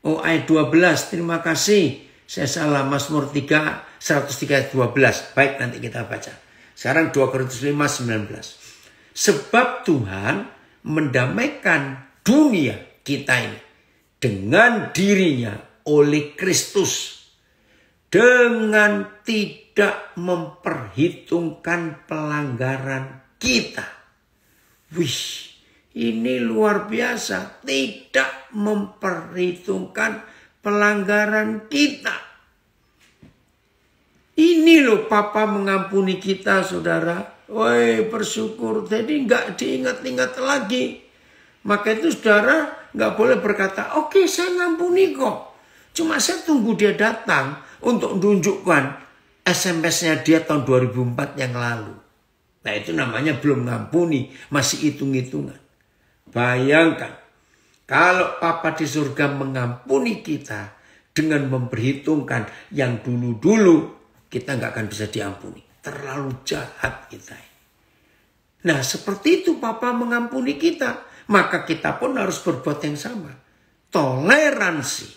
ayat 12, terima kasih. Saya salah, Mazmur 3, 103 ayat 12. Baik, nanti kita baca. Sekarang 2 Korintus 5, 19. Sebab Tuhan mendamaikan dunia kita ini dengan dirinya oleh Kristus. Dengan tidak memperhitungkan pelanggaran kita. Wih, ini luar biasa. Tidak memperhitungkan pelanggaran kita. Ini loh Papa mengampuni kita saudara. Woi, bersyukur. Jadi nggak diingat-ingat lagi. Maka itu saudara nggak boleh berkata, oke, saya ngampuni kok. Cuma saya tunggu dia datang untuk menunjukkan SMS-nya dia tahun 2004 yang lalu. Nah itu namanya belum ngampuni, masih hitung-hitungan. Bayangkan, kalau Papa di surga mengampuni kita dengan memperhitungkan yang dulu-dulu, kita nggak akan bisa diampuni. Terlalu jahat kita. Nah seperti itu Papa mengampuni kita, maka kita pun harus berbuat yang sama. Toleransi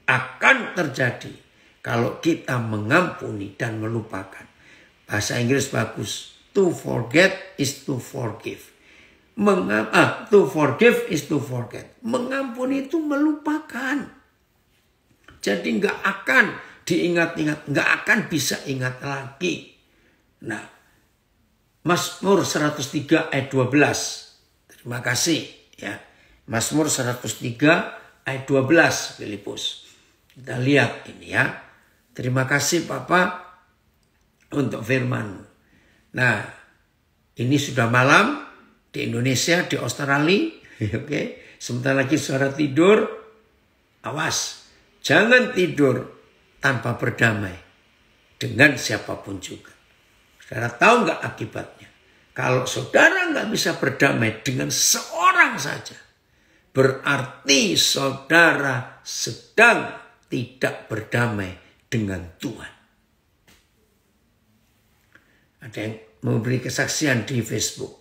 akan terjadi kalau kita mengampuni dan melupakan. Bahasa Inggris bagus. To forget is to forgive. To forgive is to forget. Mengampuni itu melupakan. Jadi nggak akan diingat-ingat, nggak akan bisa ingat lagi. Nah, Mazmur 103 ayat 12. Terima kasih ya. Mazmur 103 ayat 12 Filipus. Kita lihat ini ya. Terima kasih Papa untuk firman. Nah, ini sudah malam di Indonesia, di Australia. Oke. Sebentar lagi saudara tidur. Awas. Jangan tidur tanpa berdamai dengan siapapun juga. Saudara tahu nggak akibatnya? Kalau saudara nggak bisa berdamai dengan seorang saja, berarti saudara sedang tidak berdamai dengan Tuhan. Ada yang memberi kesaksian di Facebook.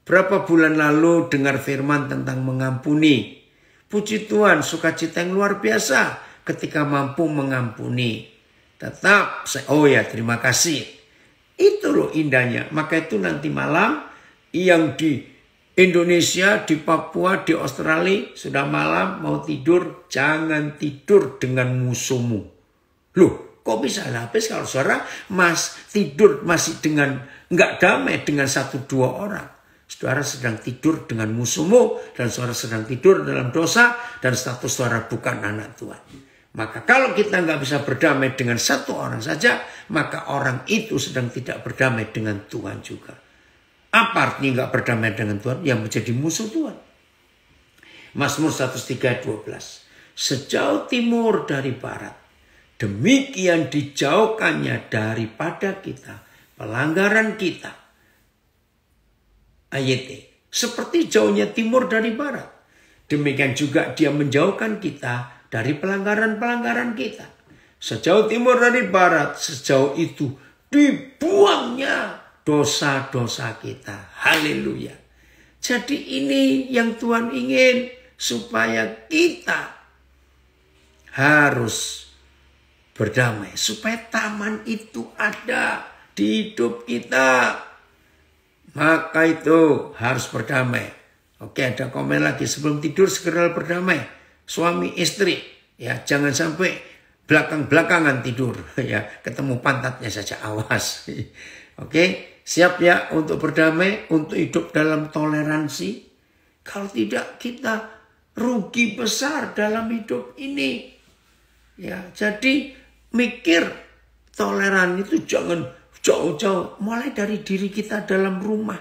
Berapa bulan lalu dengar firman tentang mengampuni. Puji Tuhan, sukacita yang luar biasa ketika mampu mengampuni. Tetap, terima kasih. Itu loh indahnya. Maka itu nanti malam yang di Indonesia, di Papua, di Australia sudah malam mau tidur, jangan tidur dengan musuhmu. Loh, kok bisa habis kalau saudara tidur masih dengan nggak damai dengan 1-2 orang. Saudara sedang tidur dengan musuhmu dan saudara sedang tidur dalam dosa dan status saudara bukan anak Tuhan. Maka kalau kita nggak bisa berdamai dengan satu orang saja, maka orang itu sedang tidak berdamai dengan Tuhan juga. Apa artinya nggak berdamai dengan Tuhan? Yang menjadi musuh Tuhan. Mazmur 103:12. Sejauh timur dari barat, demikian dijauhkannya daripada kita pelanggaran kita. Ayat E. Seperti jauhnya timur dari barat, demikian juga dia menjauhkan kita dari pelanggaran-pelanggaran kita. Sejauh timur dari barat, sejauh itu dibuangnya dosa-dosa kita. Haleluya. Jadi ini yang Tuhan ingin, supaya kita harus berdamai. Supaya taman itu ada di hidup kita. Maka itu harus berdamai. Oke, ada komen lagi. Sebelum tidur segera berdamai. Suami istri. Ya, jangan sampai belakang-belakangan tidur. Ya, ketemu pantatnya saja, awas. Oke, siap ya untuk berdamai, untuk hidup dalam toleransi. Kalau tidak, kita rugi besar dalam hidup ini. Ya, jadi mikir toleran itu jangan jauh-jauh, mulai dari diri kita dalam rumah.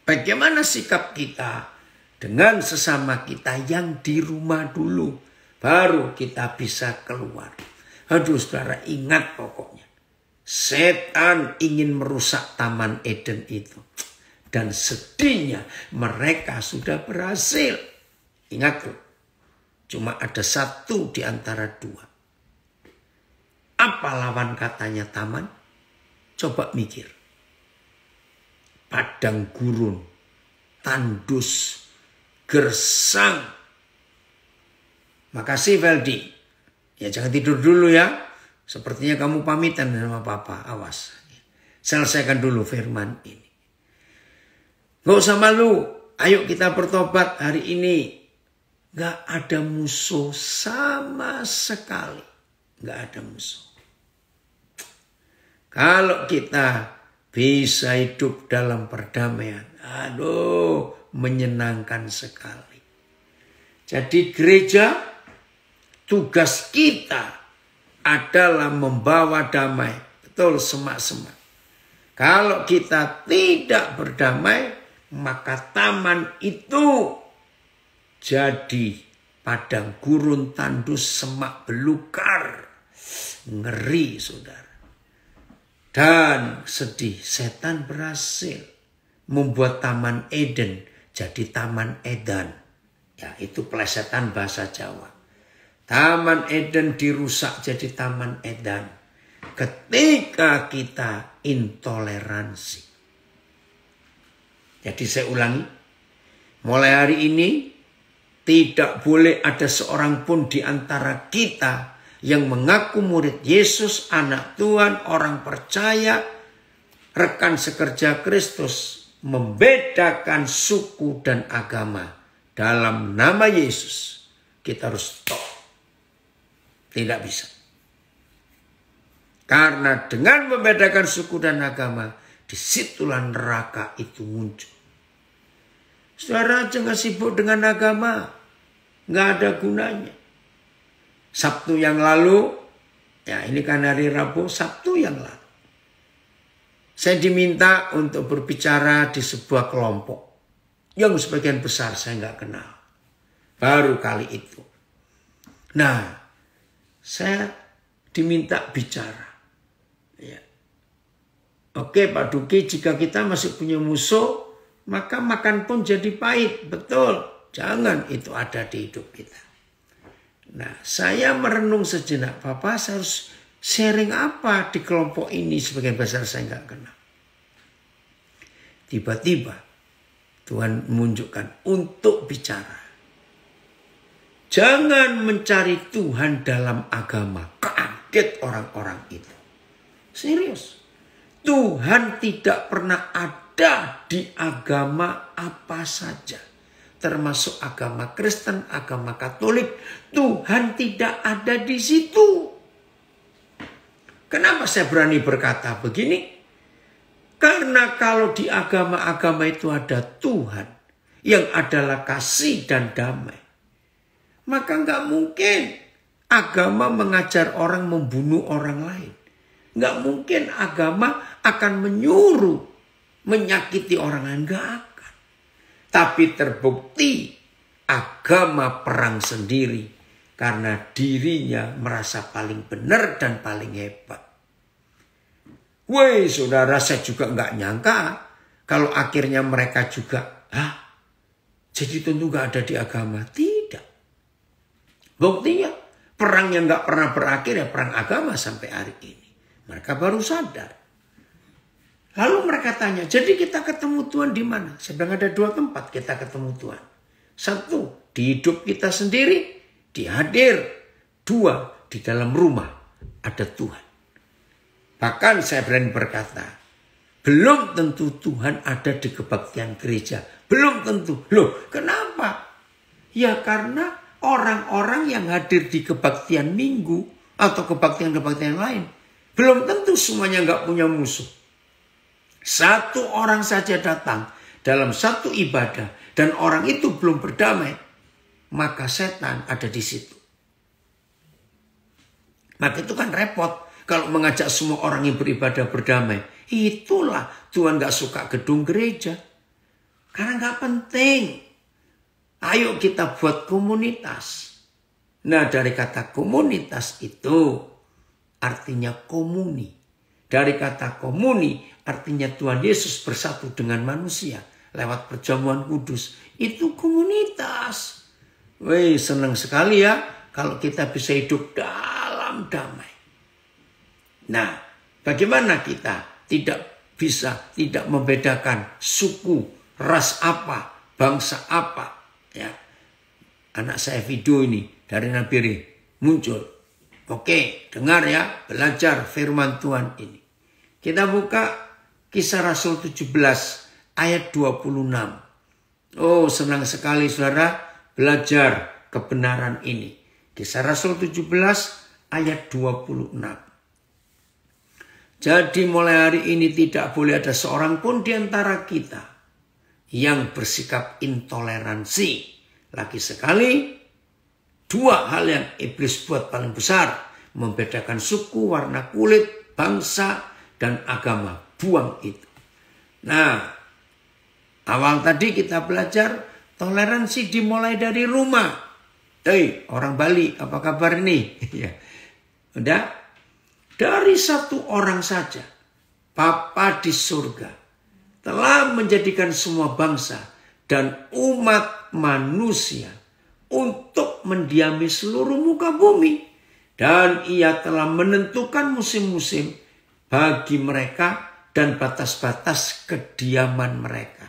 Bagaimana sikap kita dengan sesama kita yang di rumah dulu, baru kita bisa keluar. Aduh saudara, ingat pokoknya, setan ingin merusak Taman Eden itu. Dan sedihnya mereka sudah berhasil. Ingat tuh, cuma ada satu di antara dua. Apa lawan katanya taman? Coba mikir. Padang gurun, tandus, gersang. Makasih Veldi. Ya jangan tidur dulu ya. Sepertinya kamu pamitan sama papa. Awas. Selesaikan dulu firman ini. Gak usah malu. Ayo kita bertobat hari ini. Gak ada musuh sama sekali. Gak ada musuh. Kalau kita bisa hidup dalam perdamaian, aduh, menyenangkan sekali. Jadi gereja, tugas kita adalah membawa damai. Betul, semak-semak. Kalau kita tidak berdamai, maka taman itu jadi padang gurun, tandus, semak belukar. Ngeri, saudara. Dan sedih, setan berhasil membuat Taman Eden jadi Taman Edan. Ya, itu plesetan bahasa Jawa. Taman Eden dirusak jadi Taman Edan. Ketika kita intoleransi. Jadi saya ulangi, mulai hari ini tidak boleh ada seorang pun di antara kita yang mengaku murid Yesus, anak Tuhan, orang percaya, rekan sekerja Kristus, membedakan suku dan agama dalam nama Yesus. Kita harus stop. Tidak bisa. Karena dengan membedakan suku dan agama, disitulah neraka itu muncul. Saudara jangan sibuk dengan agama. Nggak ada gunanya. Sabtu yang lalu, ya ini kan hari Rabu, Sabtu yang lalu. Saya diminta untuk berbicara di sebuah kelompok. Yang sebagian besar saya nggak kenal. Baru kali itu. Nah, saya diminta bicara. Ya. Oke Pak Duki, jika kita masih punya musuh, maka makan pun jadi pahit. Betul, jangan itu ada di hidup kita. Nah, saya merenung sejenak. Bapak, saya harus sharing apa di kelompok ini? Sebagian besar saya nggak kenal. Tiba-tiba Tuhan menunjukkan untuk bicara. Jangan mencari Tuhan dalam agama. Kaget orang-orang itu. Serius. Tuhan tidak pernah ada di agama apa saja. Termasuk agama Kristen, agama Katolik. Tuhan tidak ada di situ. Kenapa saya berani berkata begini? Karena kalau di agama-agama itu ada Tuhan yang adalah kasih dan damai, maka nggak mungkin agama mengajar orang membunuh orang lain. Nggak mungkin agama akan menyuruh menyakiti orang lain. Nggak akan. Tapi terbukti agama perang sendiri karena dirinya merasa paling benar dan paling hebat. Woi saudara, saya juga nggak nyangka kalau akhirnya mereka juga, jadi tentu nggak ada di agama. Tidak. Buktinya perang yang nggak pernah berakhir ya perang agama sampai hari ini. Mereka baru sadar. Lalu mereka tanya, jadi kita ketemu Tuhan di mana? Sedang ada 2 tempat kita ketemu Tuhan. 1, di hidup kita sendiri, dihadir. 2, di dalam rumah ada Tuhan. Bahkan saya berani berkata, belum tentu Tuhan ada di kebaktian gereja. Belum tentu. Loh, kenapa? Ya karena orang-orang yang hadir di kebaktian minggu atau kebaktian-kebaktian lain, belum tentu semuanya nggak punya musuh. 1 orang saja datang dalam 1 ibadah dan orang itu belum berdamai, maka setan ada di situ. Maka itu kan repot. Kalau mengajak semua orang yang beribadah berdamai. Itulah Tuhan gak suka gedung gereja. Karena gak penting. Ayo kita buat komunitas. Nah dari kata komunitas itu artinya komuni. Dari kata komuni artinya Tuhan Yesus bersatu dengan manusia. Lewat perjamuan kudus. Itu komunitas. Wih senang sekali ya. Kalau kita bisa hidup dalam damai. Nah, bagaimana kita tidak membedakan suku, ras apa, bangsa apa. Ya, anak saya video ini dari Nabiri muncul. Oke, dengar ya, belajar firman Tuhan ini. Kita buka Kisah Rasul 17 ayat 26. Oh, senang sekali saudara belajar kebenaran ini. Kisah Rasul 17 ayat 26. Jadi mulai hari ini tidak boleh ada seorang pun di antara kita yang bersikap intoleransi. Lagi sekali, 2 hal yang iblis buat paling besar. Membedakan suku, warna kulit, bangsa, dan agama. Buang itu. Nah, awal tadi kita belajar toleransi dimulai dari rumah. Hei, orang Bali, apa kabar ini? Ya, udah. Dari 1 orang saja, Bapa di surga telah menjadikan semua bangsa dan umat manusia untuk mendiami seluruh muka bumi. Dan ia telah menentukan musim-musim bagi mereka dan batas-batas kediaman mereka.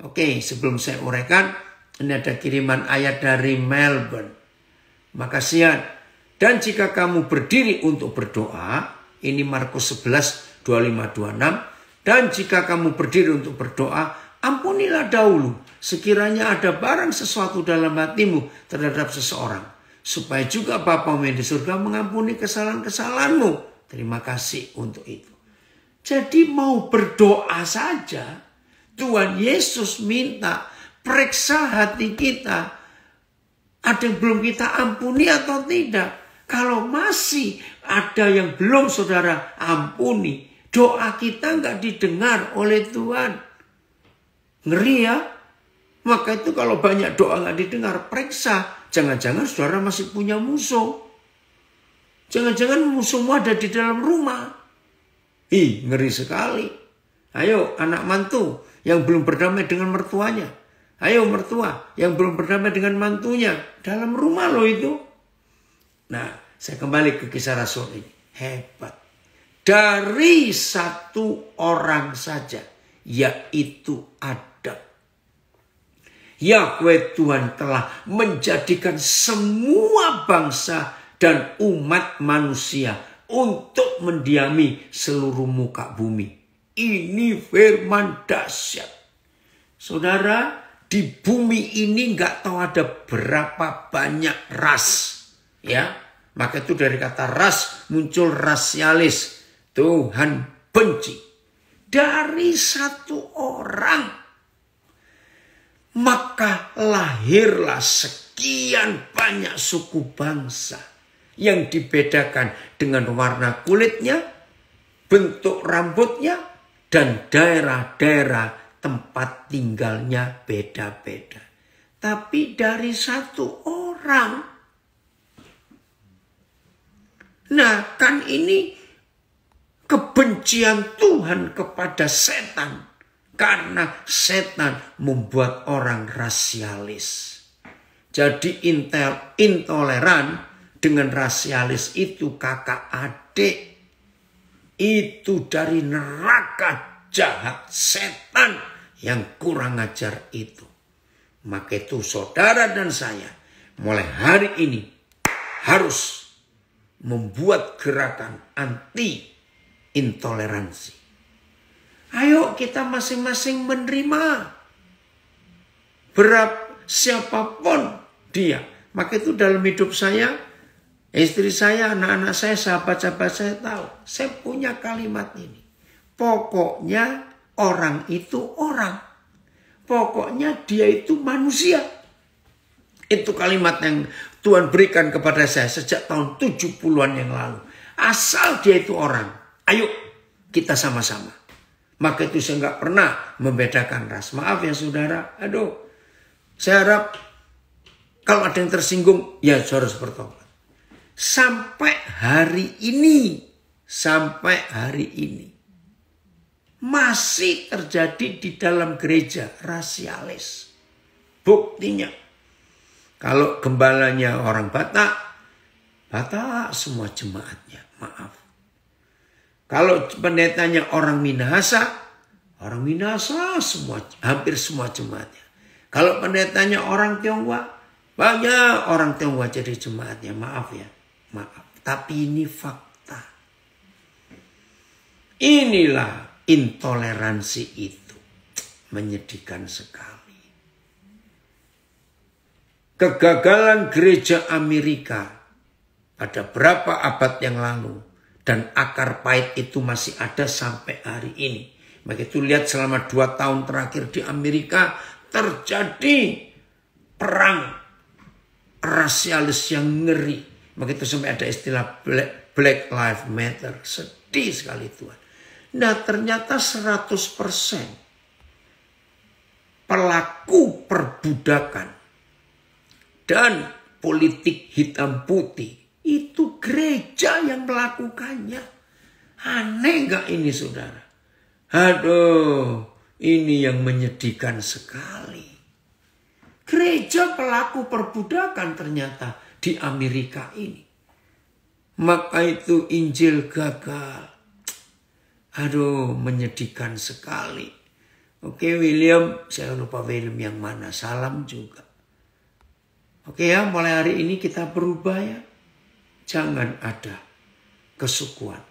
Oke, sebelum saya uraikan, ini ada kiriman ayat dari Melbourne. Makasih ya. Dan jika kamu berdiri untuk berdoa, ini Markus 11, 25-26. Dan jika kamu berdiri untuk berdoa, ampunilah dahulu sekiranya ada barang sesuatu dalam hatimu terhadap seseorang. Supaya juga Bapamu yang di surga mengampuni kesalahan-kesalahanmu. Terima kasih untuk itu. Jadi mau berdoa saja, Tuhan Yesus minta periksa hati kita. Ada yang belum kita ampuni atau tidak? Kalau masih ada yang belum saudara ampuni, doa kita nggak didengar oleh Tuhan. Ngeri ya. Maka itu kalau banyak doa nggak didengar, periksa. Jangan-jangan saudara masih punya musuh. Jangan-jangan musuhmu ada di dalam rumah. Ngeri sekali. Ayo anak mantu yang belum berdamai dengan mertuanya. Ayo mertua yang belum berdamai dengan mantunya. Dalam rumah loh itu. Nah, saya kembali ke Kisah Rasul ini. Hebat. Dari 1 orang saja, yaitu Adam. Yahweh Tuhan telah menjadikan semua bangsa dan umat manusia untuk mendiami seluruh muka bumi. Ini firman dahsyat. Saudara, di bumi ini nggak tahu ada berapa banyak ras. Ya, maka itu dari kata ras muncul rasialis. Tuhan benci. dari satu orang, maka lahirlah sekian banyak suku bangsa yang dibedakan dengan warna kulitnya, bentuk rambutnya, dan daerah-daerah tempat tinggalnya beda-beda. Tapi dari satu orang. Nah, kan ini kebencian Tuhan kepada setan. Karena setan membuat orang rasialis. Jadi intoleran dengan rasialis itu kakak adik. Itu dari neraka jahat setan yang kurang ajar itu. Maka itu saudara dan saya mulai hari ini harus membuat gerakan anti intoleransi. Ayo kita masing-masing menerima. Siapapun dia. Maka itu dalam hidup saya, istri saya, anak-anak saya, sahabat-sahabat saya tahu. Saya punya kalimat ini. Pokoknya orang itu orang. Pokoknya dia itu manusia. Itu kalimat yang Tuhan berikan kepada saya sejak tahun 70-an yang lalu. Asal dia itu orang. Ayo kita sama-sama. Maka itu saya nggak pernah membedakan ras. Maaf ya saudara. Aduh. Saya harap kalau ada yang tersinggung. Ya saudara harus bertobat. Sampai hari ini. Masih terjadi di dalam gereja rasialis. Buktinya. Kalau gembalanya orang Batak semua jemaatnya. Maaf. Kalau pendetanya orang Minahasa semua, hampir semua jemaatnya. Kalau pendetanya orang Tionghoa, banyak orang Tionghoa jadi jemaatnya. Maaf ya, maaf. Tapi ini fakta. Inilah intoleransi itu. Menyedihkan sekali. Kegagalan gereja Amerika pada berapa abad yang lalu. Dan akar pahit itu masih ada sampai hari ini. Maka itu lihat selama 2 tahun terakhir di Amerika terjadi perang rasialis yang ngeri. Maka itu sampai ada istilah Black Lives Matter. Sedih sekali Tuhan. Nah ternyata 100% pelaku perbudakan dan politik hitam putih. Itu gereja yang melakukannya. Aneh gak ini saudara? Aduh, ini yang menyedihkan sekali. Gereja pelaku perbudakan ternyata di Amerika ini. Maka itu Injil gagal. Aduh, menyedihkan sekali. Oke William, saya lupa William yang mana. Salam juga. Oke ya, mulai hari ini kita berubah ya. Jangan ada kesukuan.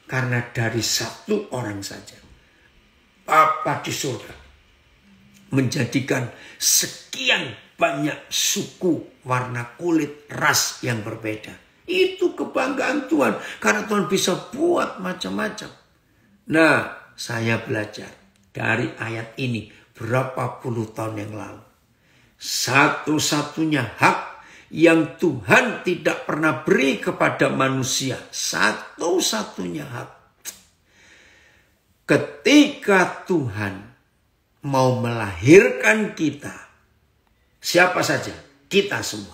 Karena dari satu orang saja. Bapa di surga. Menjadikan sekian banyak suku, warna kulit, ras yang berbeda. Itu kebanggaan Tuhan. Karena Tuhan bisa buat macam-macam. Nah, saya belajar dari ayat ini berapa puluh tahun yang lalu. Satu-satunya hak yang Tuhan tidak pernah beri kepada manusia. Satu-satunya hak. Ketika Tuhan mau melahirkan kita. Siapa saja. Kita semua.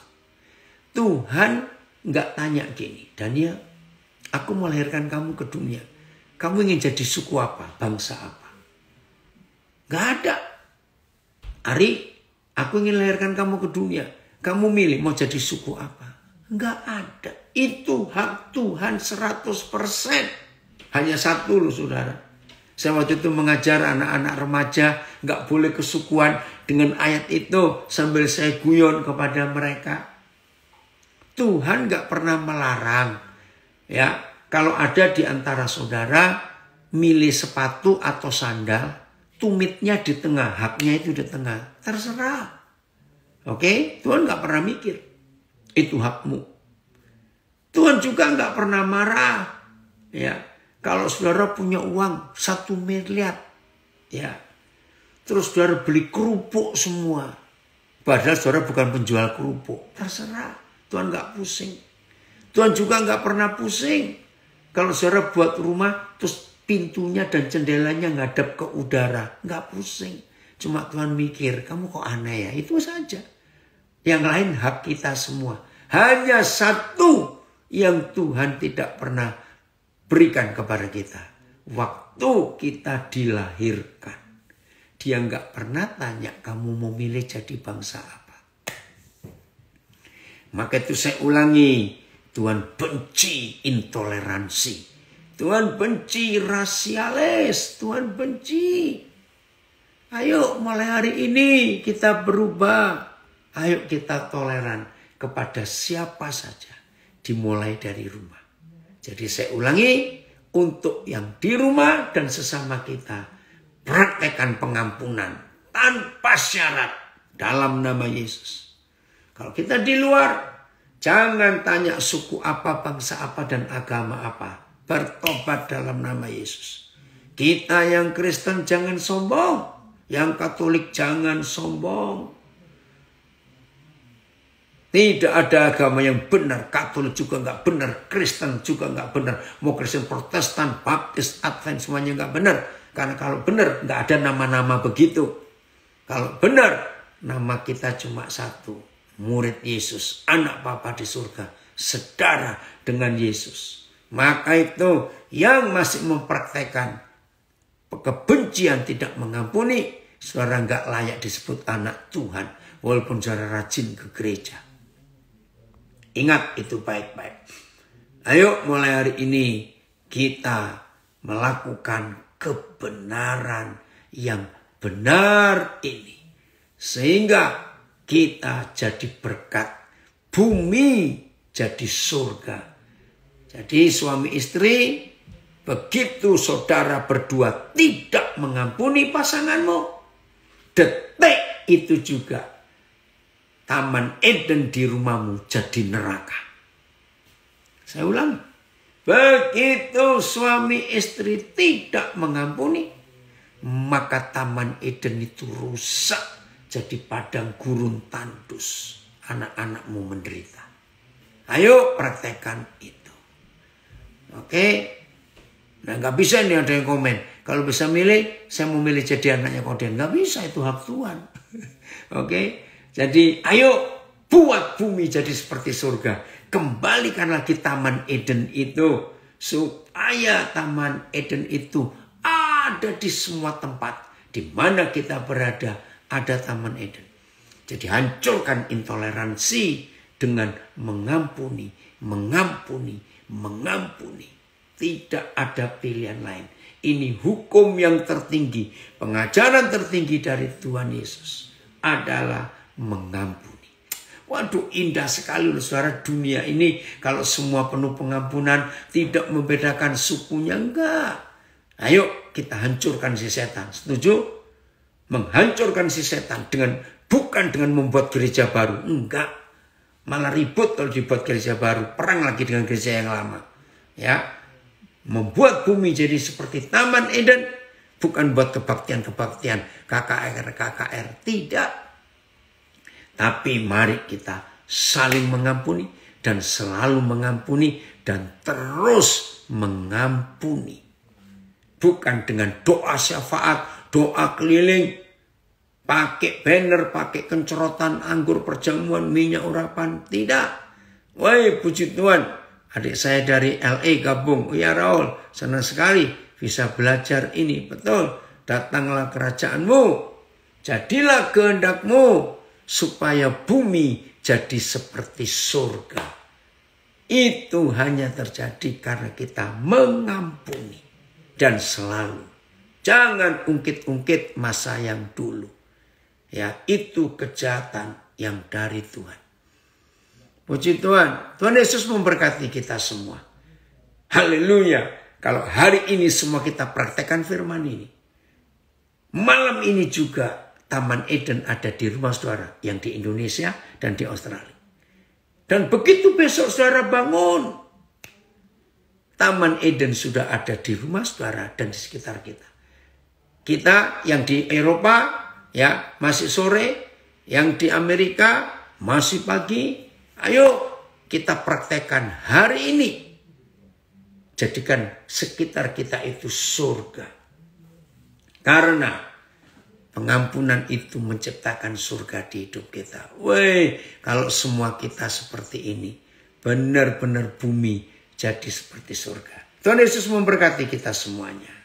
Tuhan gak tanya gini. Daniel, aku mau melahirkan kamu ke dunia. Kamu ingin jadi suku apa? Bangsa apa? Gak ada. Ari, aku ingin melahirkan kamu ke dunia. Kamu milih mau jadi suku apa? Enggak ada. Itu hak Tuhan 100%. Hanya satu loh saudara. Saya waktu itu mengajar anak-anak remaja. Enggak boleh kesukuan dengan ayat itu. Sambil saya guyon kepada mereka. Tuhan enggak pernah melarang. Ya, kalau ada di antara saudara. Milih sepatu atau sandal. Tumitnya di tengah. Haknya itu di tengah. Terserah. Oke, Tuhan gak pernah mikir. Itu hakmu. Tuhan juga gak pernah marah. Ya, kalau saudara punya uang 1 miliar. Ya. Terus saudara beli kerupuk semua. Padahal saudara bukan penjual kerupuk. Terserah. Tuhan gak pusing. Tuhan juga gak pernah pusing. Kalau saudara buat rumah, terus pintunya dan jendelanya ngadap ke udara. Gak pusing. Cuma Tuhan mikir, kamu kok aneh ya? Itu saja. Yang lain hak kita semua. Hanya satu yang Tuhan tidak pernah berikan kepada kita. Waktu kita dilahirkan. Dia nggak pernah tanya kamu mau milih jadi bangsa apa. Maka itu saya ulangi. Tuhan benci intoleransi. Tuhan benci rasialis. Tuhan benci. Ayo mulai hari ini kita berubah. Ayo kita toleran kepada siapa saja. Dimulai dari rumah. Jadi saya ulangi. Untuk yang di rumah dan sesama kita. Praktekkan pengampunan tanpa syarat dalam nama Yesus. Kalau kita di luar, jangan tanya suku apa, bangsa apa, dan agama apa. Bertobat dalam nama Yesus. Kita yang Kristen jangan sombong. Yang Katolik jangan sombong. Tidak ada agama yang benar. Katolik juga nggak benar. Kristen juga nggak benar. Mau Kristen Protestan, Baptis, Advent semuanya nggak benar. Karena kalau benar nggak ada nama-nama begitu. Kalau benar nama kita cuma satu. Murid Yesus. Anak Bapa di surga. Sedara dengan Yesus. Maka itu yang masih mempraktekkan kebencian tidak mengampuni. Saudara nggak layak disebut anak Tuhan. Walaupun saudara rajin ke gereja. Ingat itu baik-baik. Ayo mulai hari ini kita melakukan kebenaran yang benar ini. Sehingga kita jadi berkat. Bumi jadi surga. Jadi suami istri, begitu saudara berdua tidak mengampuni pasanganmu, detik itu juga Taman Eden di rumahmu jadi neraka. Saya ulangi. Begitu suami istri tidak mengampuni, maka Taman Eden itu rusak jadi padang gurun tandus. Anak-anakmu menderita. Ayo praktekkan itu. Oke. Nah gak bisa nih ada yang komen. Kalau bisa milih, saya mau milih jadi anaknya Koden. Gak bisa, itu hak Tuhan. Oke. Jadi ayo buat bumi jadi seperti surga. Kembalikan lagi Taman Eden itu. Supaya Taman Eden itu ada di semua tempat. Di mana kita berada ada Taman Eden. Jadi hancurkan intoleransi dengan mengampuni, mengampuni, mengampuni. Tidak ada pilihan lain. Ini hukum yang tertinggi. Pengajaran tertinggi dari Tuhan Yesus adalah mengampuni. Waduh, indah sekali loh saudara, dunia ini kalau semua penuh pengampunan, tidak membedakan sukunya, enggak. Ayo kita hancurkan si setan. Setuju? Menghancurkan si setan bukan dengan membuat gereja baru, enggak. Malah ribut kalau dibuat gereja baru, perang lagi dengan gereja yang lama. Ya, membuat bumi jadi seperti Taman Eden, bukan buat kebaktian-kebaktian, KKR, tidak. Tapi mari kita saling mengampuni dan selalu mengampuni dan terus mengampuni. Bukan dengan doa syafaat, doa keliling, pakai banner, pakai kencorotan anggur perjamuan, minyak urapan. Tidak. Woi, puji Tuhan. Adik saya dari LA gabung. Ya Raul, senang sekali bisa belajar ini. Betul. Datanglah kerajaanmu. Jadilah kehendakmu. Supaya bumi jadi seperti surga. Itu hanya terjadi karena kita mengampuni. Dan selalu. Jangan ungkit-ungkit masa yang dulu. Ya, itu kejahatan yang dari Tuhan. Puji Tuhan. Tuhan Yesus memberkati kita semua. Haleluya. Kalau hari ini semua kita praktekkan firman ini. Malam ini juga Taman Eden ada di rumah saudara. Yang di Indonesia dan di Australia. Dan begitu besok saudara bangun. Taman Eden sudah ada di rumah saudara dan di sekitar kita. Kita yang di Eropa ya masih sore, yang di Amerika masih pagi. Ayo kita praktekkan hari ini. Jadikan sekitar kita itu surga. Karena pengampunan itu menciptakan surga di hidup kita. Woi, kalau semua kita seperti ini, benar-benar bumi jadi seperti surga. Tuhan Yesus memberkati kita semuanya.